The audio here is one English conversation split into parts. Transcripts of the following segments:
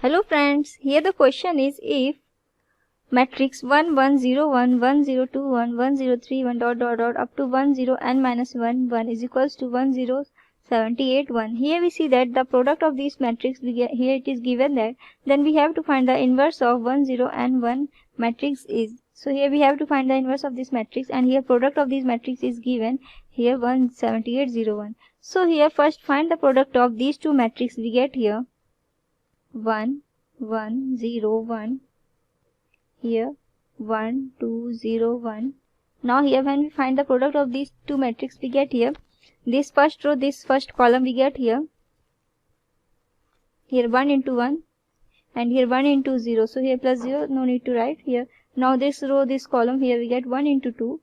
Hello friends, here the question is if matrix 1 1 0 1 1 0 2 1 1 0 3 1 dot dot dot up to 1 0 n minus 1 1 is equals to 1 0 78 1. Here we see that the product of these matrix here it is given that then we have to find the inverse of 1 0 and 1 matrix is. So here we have to find the inverse of this matrix and here product of these matrix is given here 17801. So here first find the product of these two matrix we get here 1 1 0 1 here 1 2 0 1. Now here when we find the product of these two matrix we get here this first row, this first column we get here 1 into 1 and here 1 into 0. So here plus 0 no need to write here. Now this row, this column here we get 1 into 2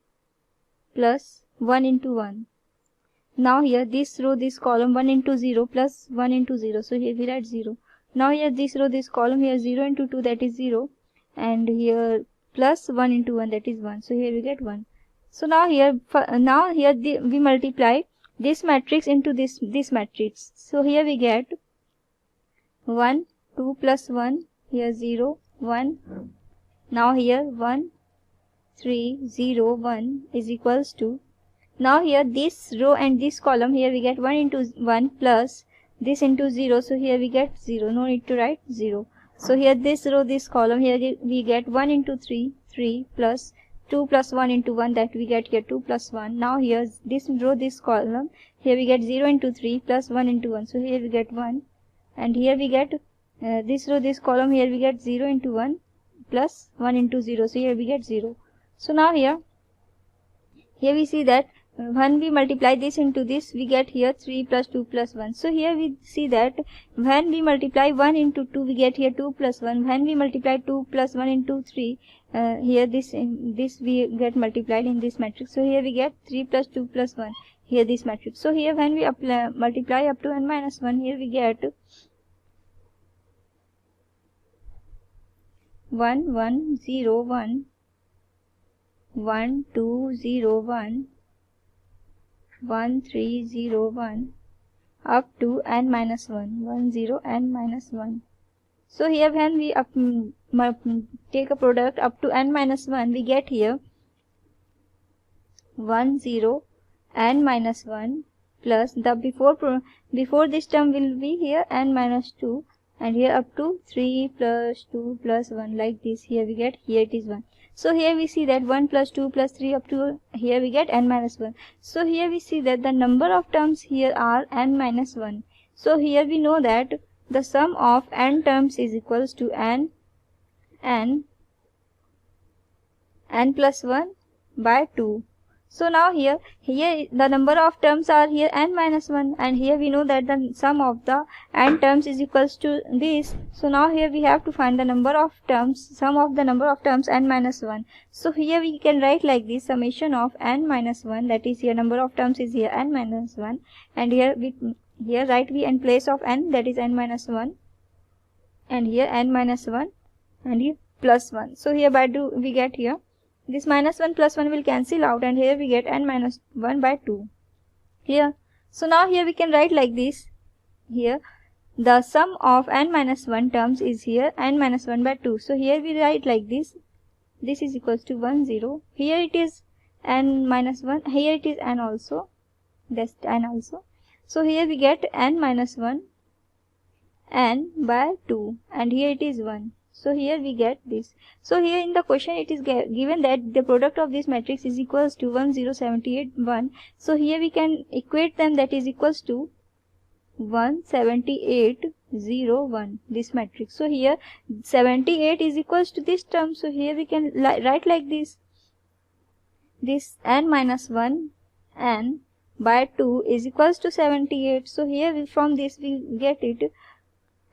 plus 1 into 1. Now here this row, this column 1 into 0 plus 1 into 0. So here we write 0. Now here this row, this column here 0 into 2 that is 0 and here plus 1 into 1 that is 1. So here we get 1. So now here we multiply this matrix into this matrix. So here we get 1 2 plus 1 here 0 1. Now here 1 3 0 1 is equals to. Now here this row and this column here we get 1 into 1 plus this into 0. So here we get 0. No need to write 0. So here this row, this column here we get 1 into 3 3 plus 2 plus 1 into 1 that we get here 2 plus 1. Now here this row, this column here we get 0 into 3 plus 1 into 1. So here we get 1 and here we get this row, this column here we get 0 into 1 plus 1 into 0. So here we get 0. So now here we see that when we multiply this into this we get here 3 plus 2 plus 1. So here we see that when we multiply 1 into 2 we get here 2 plus 1. When we multiply 2 plus 1 into 3 here this we get multiplied in this matrix. So here we get 3 plus 2 plus 1 here this matrix. So here when we multiply up to n minus 1 here we get 1 1 0 1 1 2 0 1 1 3 0 1 up to n minus 1 1 0 n minus 1. So here when we take a product up to n minus 1 we get here 1 0 n minus 1 plus the before this term will be here n minus 2 and here up to 3 plus 2 plus 1 like this. Here we get here it is 1. So here we see that 1 plus 2 plus 3 up to here we get n minus 1. So here we see that the number of terms here are n minus 1. So here we know that the sum of n terms is equals to n plus 1 by 2. So now here the number of terms are here n minus 1 and here we know that the sum of the n terms is equals to this. So now here we have to find the number of terms, sum of the number of terms n minus 1. So here we can write like this summation of n minus 1 that is here number of terms is here n minus 1 and here write we in place of n that is n minus 1 and here n minus 1 and here plus 1. So here by 2 we get here this minus 1 plus 1 will cancel out and here we get n minus 1 by 2 here. So now here we can write like this. Here the sum of n minus 1 terms is here n minus 1 by 2. So here we write like this. This is equals to 1 0. Here it is n minus 1. Here it is n also. That's n also. So here we get n minus 1 n by 2 and here it is 1. So here we get this. So here in the question it is given that the product of this matrix is equals to 1 0 78 1. So here we can equate them that is equals to 1 78 0 1 this matrix. So here 78 is equals to this term. So here we can write like this. This n minus 1 n by 2 is equals to 78. So here from this we get it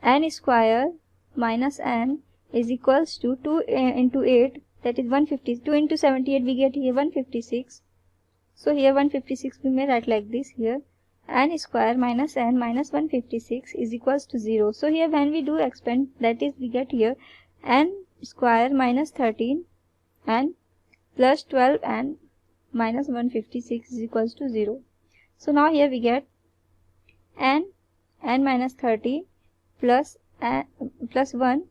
n square minus n is equals to 2 into 8 that is 150. 2 into 78 we get here 156. So here 156 we may write like this here n square minus n minus 156 is equals to 0. So here when we do expand that is we get here n square minus 13 and plus 12 and minus 156 is equals to 0. So now here we get n minus 13 plus and plus 1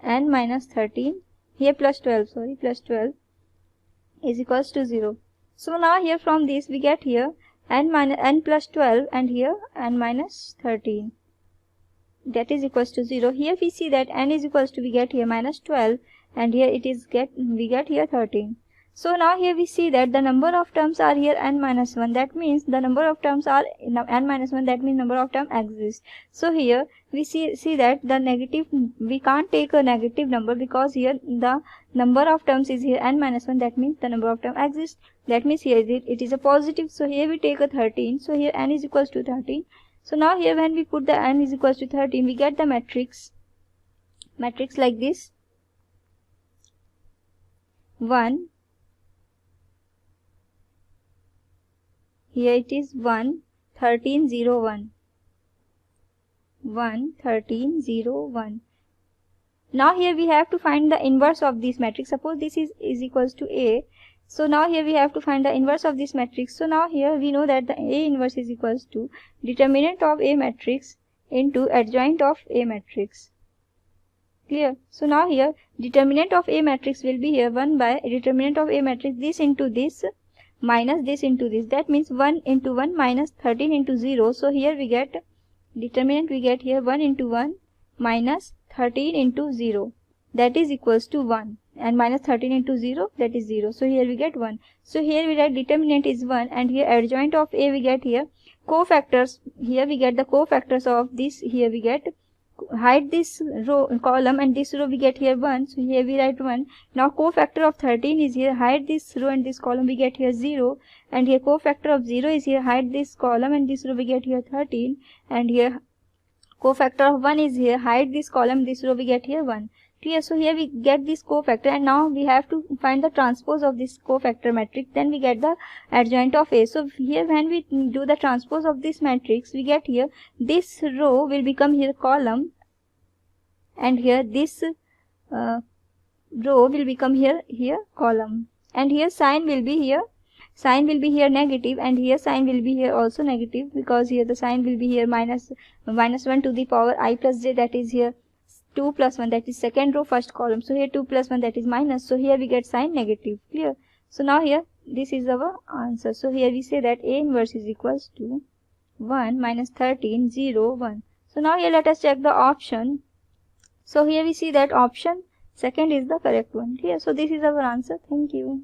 and minus 13, here plus 12, sorry, plus 12 is equals to 0. So now here from this we get here n plus 12 and here n minus 13, that is equals to 0. Here we see that n is equals to, we get here minus 12 and here it is we get here 13. So now here we see that the number of terms are here n minus 1, that means the number of terms are n minus 1, that means number of terms exist. So here we see that the negative, we can't take a negative number because here the number of terms is here n minus 1, that means the number of terms exists, that means here it is a positive. So here we take a 13, so here n is equals to 13. So now here when we put the n is equals to 13, we get the matrix like this: 1, here it is 1, 13, 0, 1, 1, 13, 0, 1. Now here we have to find the inverse of this matrix. Suppose this is equals to A. So now here we have to find the inverse of this matrix. So now here we know that the A inverse is equals to determinant of A matrix into adjoint of A matrix. Clear? So now here determinant of A matrix will be here 1 by determinant of A matrix, this into this minus this into this. That means 1 into 1 minus 13 into 0. So here we get determinant, we get here 1 into 1 minus 13 into 0, that is equals to 1, and minus 13 into 0, that is 0. So here we get 1. So here we write determinant is 1, and here adjoint of A we get here cofactors. Here we get the cofactors of this. Here we get hide this row column and this row we get here 1. So here we write 1. Now cofactor of 13 is here, hide this row and this column, we get here 0. And here cofactor of 0 is here, hide this column and this row, we get here 13. And here cofactor of 1 is here, hide this column, this row, we get here 1. Clear? So here we get this cofactor, and now we have to find the transpose of this cofactor matrix, then we get the adjoint of A. So here when we do the transpose of this matrix, we get here this row will become here column, and here this row will become here column, and here sign will be here negative, and here sign will be here also negative, because here the sign will be here minus 1 to the power I plus j, that is here 2 plus 1, that is second row first column. So here 2 plus 1, that is minus, so here we get sign negative. Clear? So now here this is our answer. So here we say that A inverse is equals to 1 minus 13, 0, 1. So now here let us check the option. So here we see that option second is the correct one. Clear? So this is our answer. Thank you.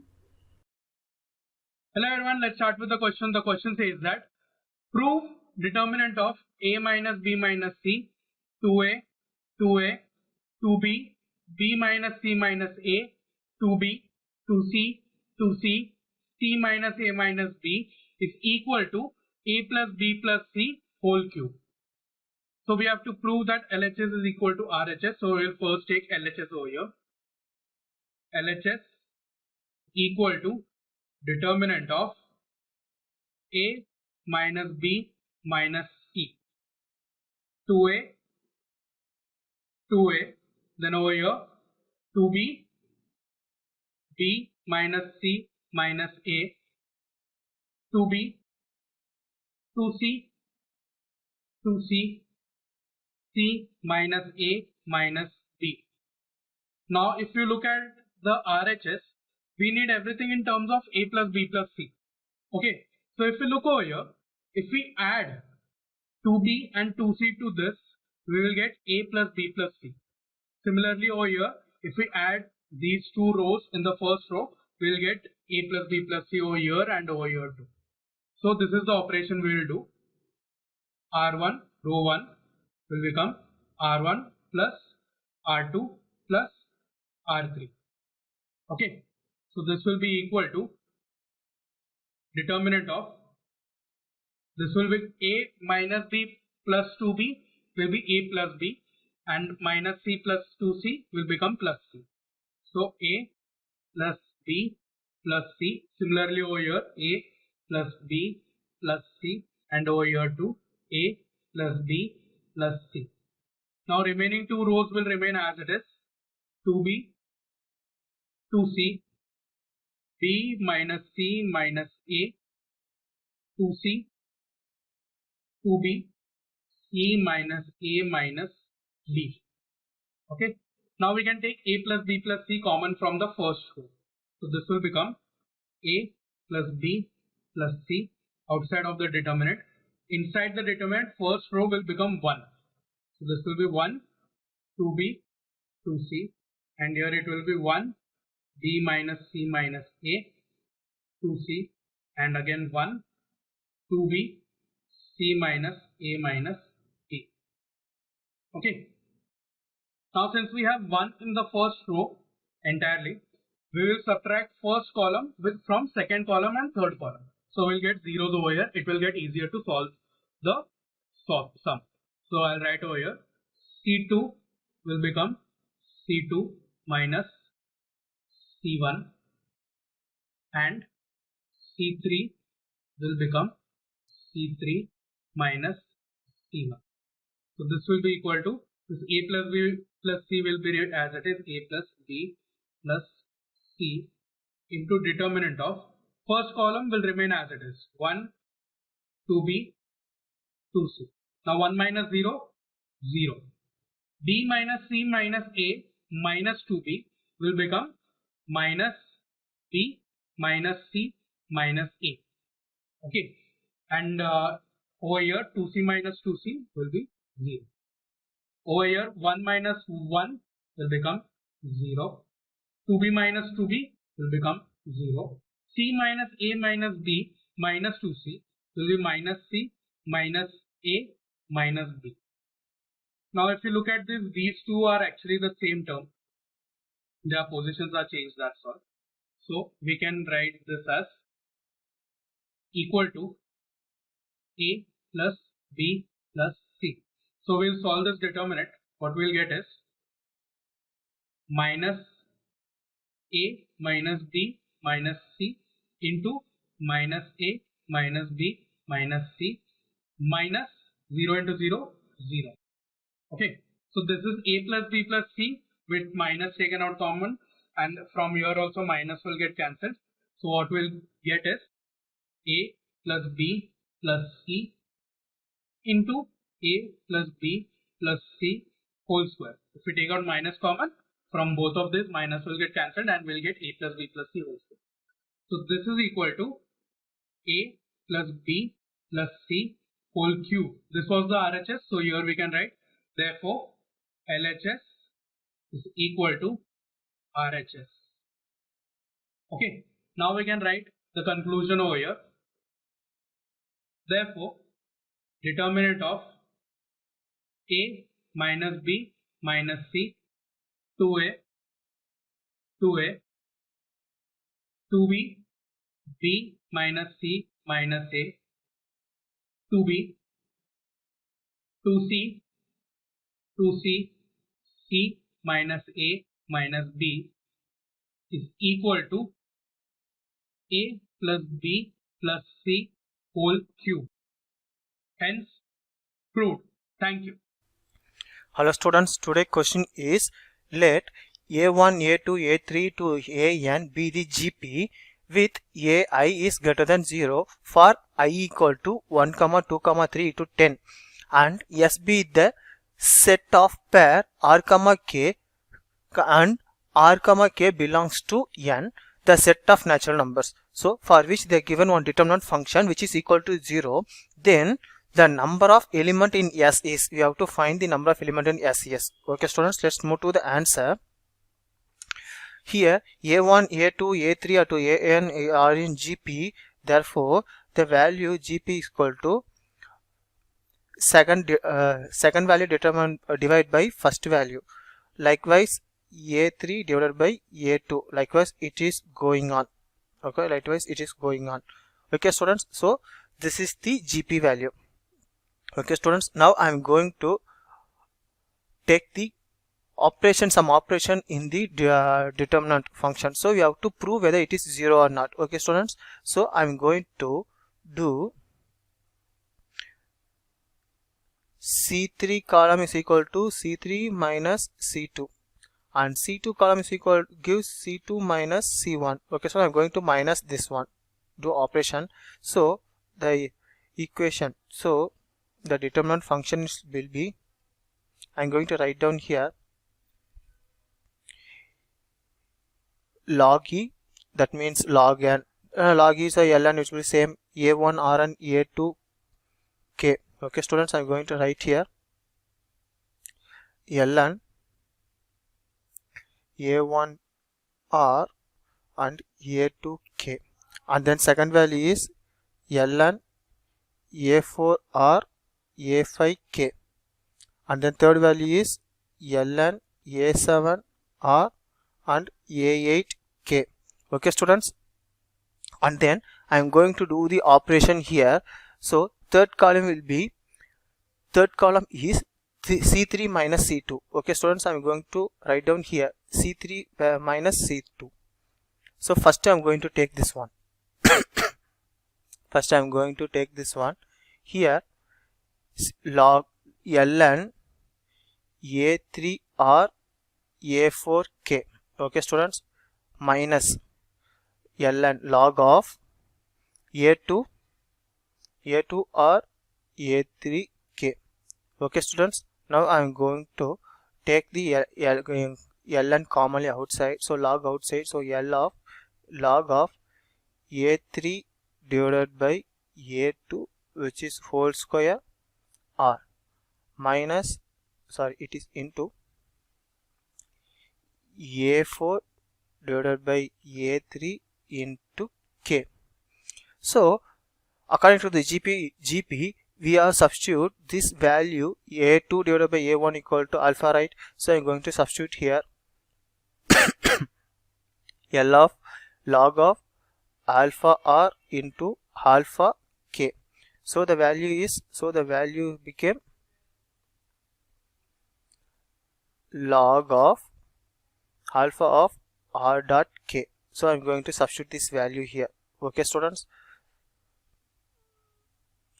Hello everyone, let's start with the question. The question says that prove determinant of A minus B minus C, 2A, 2A, 2B, B minus C minus A, 2B, 2C, 2C, C minus A minus B is equal to A plus B plus C whole cube. So we have to prove that LHS is equal to RHS. So we will first take LHS over here. LHS equal to determinant of A minus B minus C, 2A, 2A, then over here 2B, B minus C minus A, 2B, 2C, 2C, C minus A minus B. Now if you look at the RHS, we need everything in terms of A plus B plus C. Okay, so if you look over here, if we add 2B and 2C to this, we will get A plus B plus C. Similarly over here, if we add these two rows in the first row, we will get A plus B plus C over here and over here too. So this is the operation we will do. R1 row 1 will become R1 plus R2 plus R3. Okay, so this will be equal to determinant of, this will be A minus B plus 2B will be A plus B, and minus C plus 2C will become plus C. So A plus B plus C. Similarly over here A plus B plus C, and over here too A plus B plus C. Now remaining two rows will remain as it is. 2B, 2C, B minus C minus A, 2C, 2B, C minus A minus B. Okay. Now we can take a plus b plus c common from the first row. So this will become a plus b plus c outside of the determinant. Inside the determinant, first row will become 1. So this will be 1, 2b, 2c, and here it will be 1, b minus c minus a, 2c, and again 1, 2b, c minus a minus b. Okay. Now since we have 1 in the first row entirely, we will subtract first column from second column and third column. So we'll get zeros over here. It will get easier to solve the sum. So I'll write over here C2 will become C2 minus C1 and C3 will become C3 minus C1. So this will be equal to this a plus b plus c will be written as it is a plus b plus c into determinant of first column will remain as it is 1, 2b, 2c. Now 1 minus 0, 0. b minus c minus a minus 2b will become minus b minus c minus a. Okay. And over here 2c minus 2c will be 0. Over here 1 minus 1 will become 0. 2b minus 2b will become 0. c minus a minus b minus 2c will be minus c minus a minus b. Now if you look at this, these two are actually the same term. Their positions are changed, that's all. So we can write this as equal to a plus b plus c. So we'll solve this determinant. What we'll get is minus a minus b minus c into minus a minus b minus c minus 0 into 0, 0. Okay. So this is a plus b plus c with minus taken out common, and from here also minus will get cancelled. So what we'll get is a plus b plus c into a plus b plus c whole square. If we take out minus common, from both of these minus will get cancelled and we'll get a plus b plus c whole square. So this is equal to a plus b plus c whole cube. This was the RHS, so here we can write therefore LHS is equal to RHS. Okay, now we can write the conclusion over here. Therefore determinant of a minus b minus c 2a 2a 2b b minus c minus a 2b 2c 2c c minus a minus b is equal to a plus b plus c whole cube. Hence proved. Thank you. Hello students, today question is let a1, a2, a3 to an be the GP with ai is greater than 0 for I equal to 1, 2, 3 to 10 and s be the set of pair r, k and r, k belongs to n, the set of natural numbers. So for which they are given one determinant function which is equal to 0, then the number of element in S is, we have to find the number of element in S is. Okay students, let's move to the answer. Here A1, A2, A3 or to AN are in GP, therefore the value GP is equal to second value determined divided by first value. Likewise A3 divided by A2, likewise it is going on. Okay, likewise it is going on. Okay students, so this is the GP value. Okay students, now I am going to take the operation, some operation in the determinant function. So we have to prove whether it is 0 or not. Okay students, so I am going to do C3 column is equal to C3 minus C2 and C2 column is equal gives C2 minus C1. Okay, so I am going to minus this one, do operation. So the equation, so the determinant function will be, I am going to write down here log E, that means log n. Log E is a ln, which will be same a1 rn a2 k. Okay students, I'm going to write here ln a1 r and a2 k, and then second value is ln a4 r a5 k, and then third value is ln a7 r and a8 k. Okay students, and then I am going to do the operation here. So third column is C3 minus C2. Okay students, I am going to write down here C3 minus C2. So first I am going to take this one. First I am going to take this one here, log ln a3r a4k. Okay students, minus ln log of a2r a3k. Okay students, now I am going to take the ln commonly outside, so log outside, so log of a3 divided by a2, which is whole square, r minus, sorry, it is into a4 divided by a3 into k. So according to the GP we are substitute this value a2 divided by a1 equal to alpha, right? So I'm going to substitute here L of log of alpha r into alpha k. So the value became log of alpha of r dot k. So I'm going to substitute this value here. Okay students,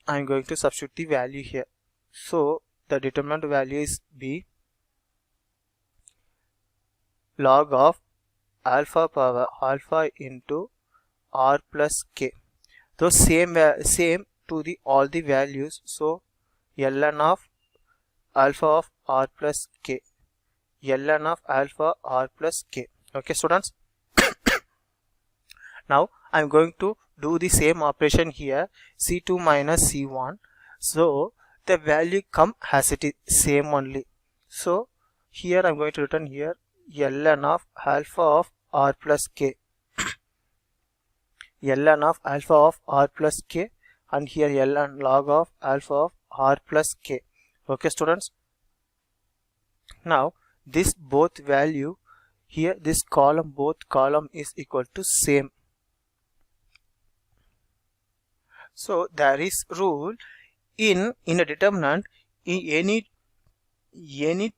I'm going to substitute the value here. So the determinant value is b log of alpha power alpha into r plus k. So same to the all the values. So ln of alpha of r plus k, ln of alpha r plus k. Okay students, now I am going to do the same operation here, C2 minus C1. So the value come as it is same only. So here I am going to return here ln of alpha of r plus k, ln of alpha of r plus k, and here ln log of alpha of r plus k. Okay students, now this both value here, this column, both column is equal to same. So there is rule in a determinant, in any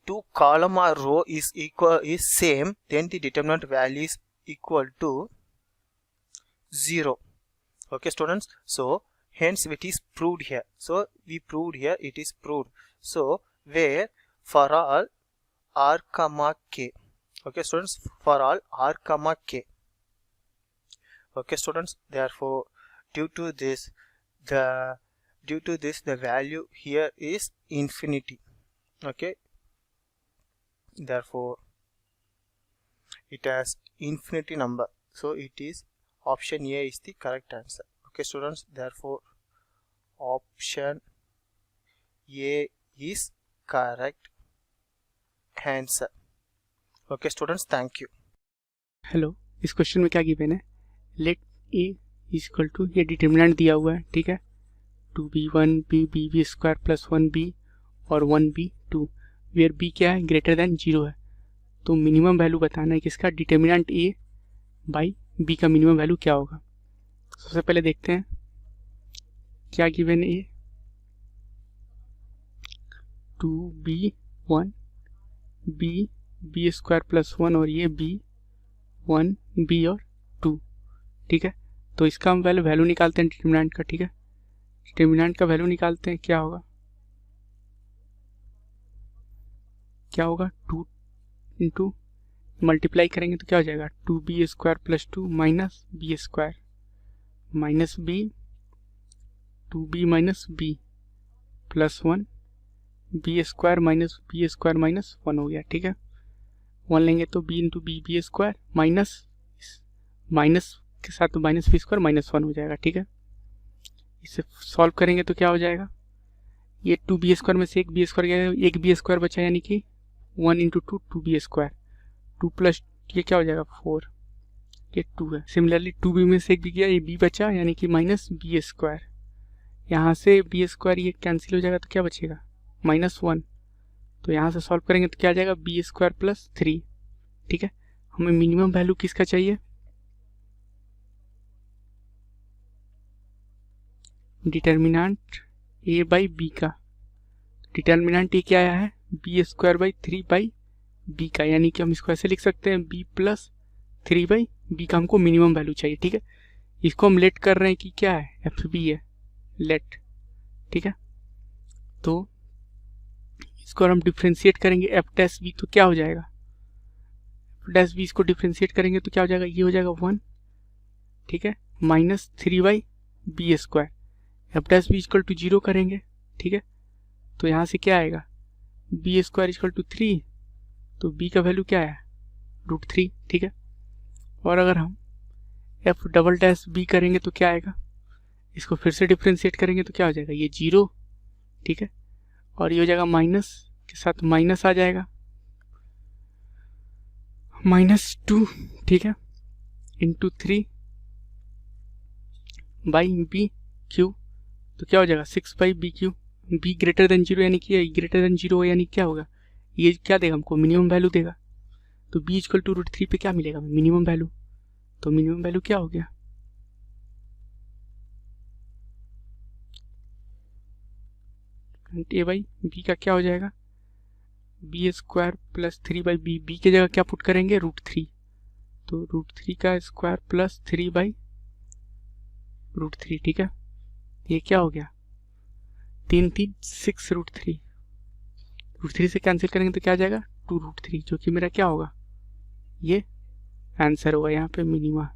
two column or row is same, then the determinant value is equal to 0. Okay students, so hence it is proved here. So we proved here, it is proved. So where for all r comma k. Okay students, for all r comma k. Okay students, therefore due to this the value here is infinity. Okay, therefore it has infinity number, so it is option A is the correct answer. Okay students, therefore option A is correct answer. Okay students, thank you. Hello, इस question में क्या given है, let A is equal to, ये determinant दिया हुआ है, ठीक है, 2b1b b square plus 1b और 1b2, वेयर b क्या है, ग्रेटर देन 0 है. तो मिनिमम वैल्यू बताना है किसका, डिटर्मिनेंट ए बाई बी का मिनिमम वैल्यू क्या होगा. सबसे पहले देखते हैं क्या गिवन है, 2b1 b स्क्वायर प्लस 1 और ये b 1b और 2, ठीक है. तो इसका हम वैल्यू निकालते हैं डिटर्मिनेंट का, ठीक है. डिटर्मिनेंट का वैल्यू निकालते हैं, क्या होगा 2 इंटू मल्टीप्लाई करेंगे तो क्या हो जाएगा, 2b square plus 2 minus B square minus B 2b minus B plus 1 B square minus B square minus 1 हो गया, ठीक है. 1 लेंगे तो b into B square minus minus के साथ तो माइनस बी स्क्वायर -1 हो जाएगा, ठीक है। इसे सॉल्व करेंगे तो क्या हो जाएगा, ये 2b² में से एक बी स्क्वायर गया, एक बी स्क्वायर बचा, यानी कि 1 × 2 2b², 2 प्लस ये क्या हो जाएगा 4, ये 2 है। सिमिलरली 2b में से एक भी गया, ये b बचा, यानी कि -b²। यहाँ से b² ये कैंसिल हो जाएगा तो क्या बचेगा -1। तो यहाँ से सॉल्व करेंगे तो क्या आ जाएगा b² + 3, ठीक है। हमें मिनिमम वैल्यू किसका चाहिए, डिटर्मिनेंट a/b का। डिटर्मिनेंट ये क्या आया है b² / 3/b का, यानी कि हम इसको ऐसे लिख सकते हैं b + 3/b का हमको मिनिमम वैल्यू चाहिए, ठीक है। इसको हम लेट कर रहे हैं कि क्या है fb है, लेट, ठीक है। तो इसको हम डिफ्रेंशिएट करेंगे f' तो क्या हो जाएगा, f' इसको डिफ्रेंशिएट करेंगे तो क्या हो जाएगा, ये हो जाएगा 1, ठीक है, -3/b²। f' = 0 करेंगे, ठीक है। तो यहाँ से क्या आएगा b² = 3, तो b का वैल्यू क्या है √3, ठीक है। और अगर हम f" करेंगे तो क्या आएगा, इसको फिर से डिफ्रेंशिएट करेंगे तो क्या हो जाएगा, ये 0, ठीक है। और ये हो जाएगा माइनस के साथ माइनस आ जाएगा, -2, ठीक है, × 3/b³, तो क्या हो जाएगा 6/b³। b > 0 यानी कि a > 0 यानी क्या होगा, ये क्या देगा हमको मिनिमम वैल्यू देगा। तो b = √3 पे क्या मिलेगा मिनिमम वैल्यू, तो मिनिमम वैल्यू क्या हो गया, a/b का क्या हो जाएगा b² + 3/b, b की जगह क्या पुट करेंगे √3, तो √3 का स्क्वायर + 3/√3, ठीक है। ये क्या हो गया 3 3 6 √3, √3 से कैंसिल करेंगे तो क्या आ जाएगा 2√3, जो कि मेरा क्या होगा, ये आंसर होगा, यहाँ पे मिनिमा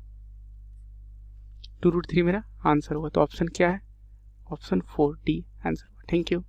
2√3 मेरा आंसर होगा। तो ऑप्शन क्या है, ऑप्शन 4 डी आंसर होगा। Thank you.